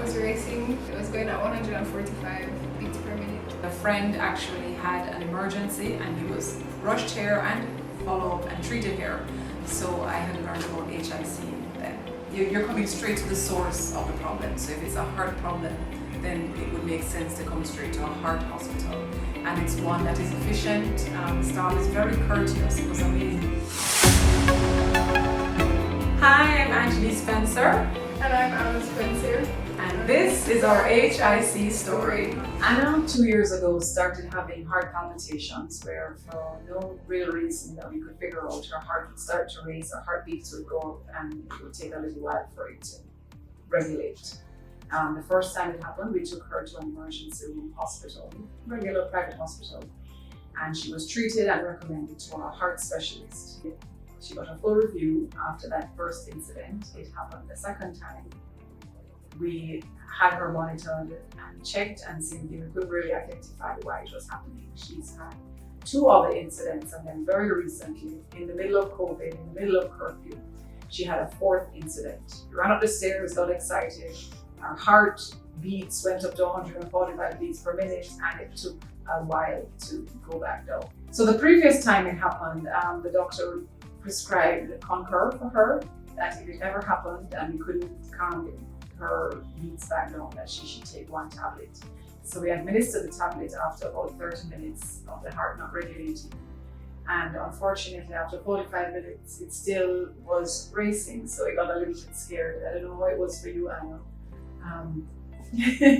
was racing. It was going at 145 beats per minute. A friend actually had an emergency and he was rushed here and followed up and treated here. So I had learned about HIC then. You're coming straight to the source of the problem. So if it's a heart problem, then it would make sense to come straight to a heart hospital. And it's one that is efficient, the staff is very courteous, it was amazing. Hi, I'm Angelie Spenser. And I'm Anna Spenser. And this is our HIC story. Anna, 2 years ago, started having heart palpitations where for no real reason that we could figure out, her heart would start to race, her heartbeats would go up, and it would take a little while for it to regulate. The first time it happened, we took her to an emergency room hospital, regular private hospital, and she was treated and recommended to a heart specialist. She got a full review after that first incident. It happened the second time. We had her monitored and checked and seen we couldn't really identify why it was happening. She's had 2 other incidents, and then very recently, in the middle of COVID, in the middle of curfew, she had a 4th incident. We ran up the stairs, got excited. Our heart beats went up to 145 beats per minute, and it took a while to go back down. So the previous time it happened, the doctor prescribed Concur for her, that if it ever happened and we couldn't calm her beats back down, that she should take 1 tablet. So we administered the tablet after about 30 minutes of the heart not regulating. And unfortunately, after 45 minutes, it still was racing. So I got a little bit scared. I don't know how it was for you, Anna.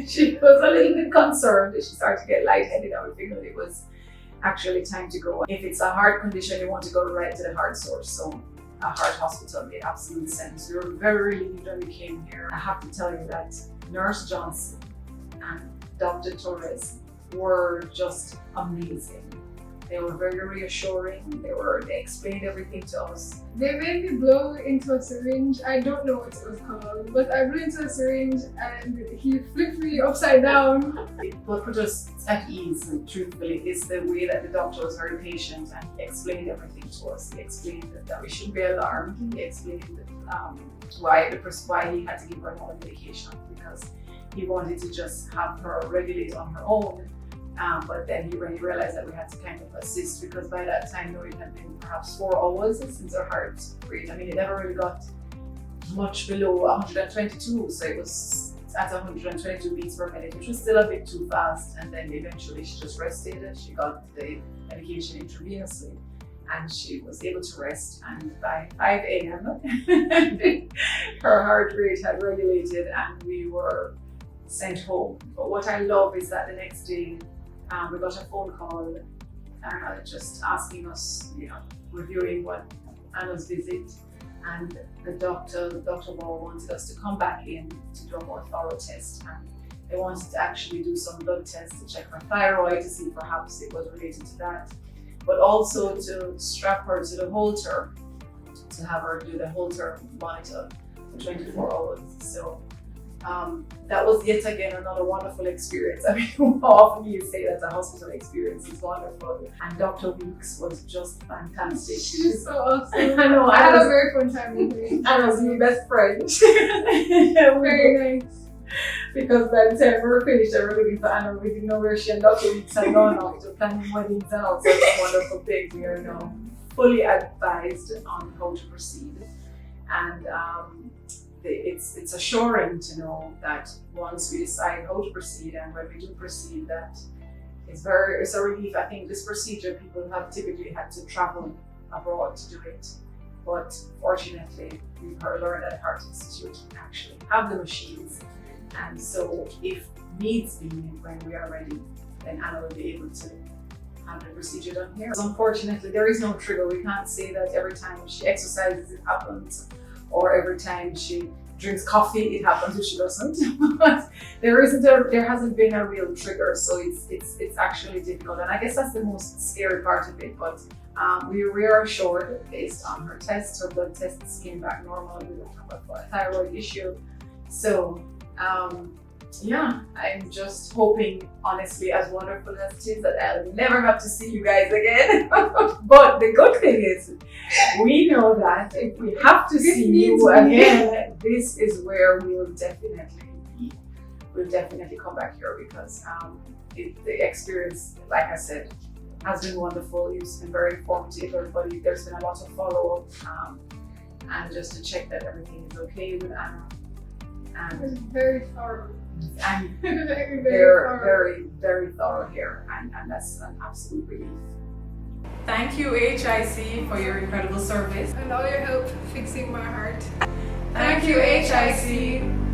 She was a little bit concerned. She started to get lightheaded, and we figured it was actually time to go. If it's a heart condition, you want to go right to the heart source. So a heart hospital made absolute sense. We were very relieved when we came here. I have to tell you that Nurse Johnson and Dr. Torres were just amazing. They were very reassuring. They explained everything to us. They made me blow into a syringe. I don't know what it was called, but I blew into a syringe and he flipped me upside down. What put us at ease, truthfully, is the way that the doctor was very patient and he explained everything to us. He explained that we shouldn't be alarmed. He explained why he had to give her another medication, because he wanted to just have her regulate on her own. But then he realized that we had to kind of assist, because by that time, it had been perhaps 4 hours since her heart rate. I mean, it never really got much below 122, so it was at 122 beats per minute, which was still a bit too fast. And then eventually she just rested, and she got the medication intravenously, and she was able to rest. And by 5 a.m., her heart rate had regulated, and we were sent home. But what I love is that the next day, we got a phone call just asking us, reviewing what Anna's visit, and the Dr. Ball wanted us to come back in to do a more thorough test, and they wanted to actually do some blood tests to check her thyroid to see perhaps it was related to that, but also to strap her to the Holter, to have her do the Holter monitor for 24 hours. So that was yet again another wonderful experience. I mean, how often you say that a hospital experience is wonderful, and Dr. Weeks was just fantastic. She's so awesome. I know, I had a very fun time with her. Anna was my best friend. Very nice. Because by the time we were finished and we were looking for Anna, we didn't know where she and Dr. Weeks had gone off to planning weddings and all sorts of wonderful things. We are now fully advised on how to proceed. And it's assuring to know that once we decide how to proceed, and when we do proceed, that it's a relief. I think this procedure, people have typically had to travel abroad to do it, but fortunately we've learned at Heart Institute actually have the machines, and so if needs be, when we are ready, then Anna will be able to have the procedure done here. Unfortunately, there is no trigger. We can't say that every time she exercises it happens, or every time she drinks coffee it happens if she doesn't. But there hasn't been a real trigger, so it's actually difficult, and I guess that's the most scary part of it. But we are assured, based on her tests, her blood tests came back normal. We don't have a thyroid issue, so yeah, I'm just hoping, honestly, as wonderful as it is, that I'll never have to see you guys again. But the good thing is, we know that if we have to see you again, this is where we will definitely be. we'll definitely come back here because the experience, like I said, has been wonderful. It's been very informative. Everybody, there's been a lot of follow-up and just to check that everything is okay with Anna. It was very thorough. And very, they're thorough. very thorough here, and that's an absolute relief. Thank you, HIC, for your incredible service. And all your help fixing my heart. Thank you, HIC.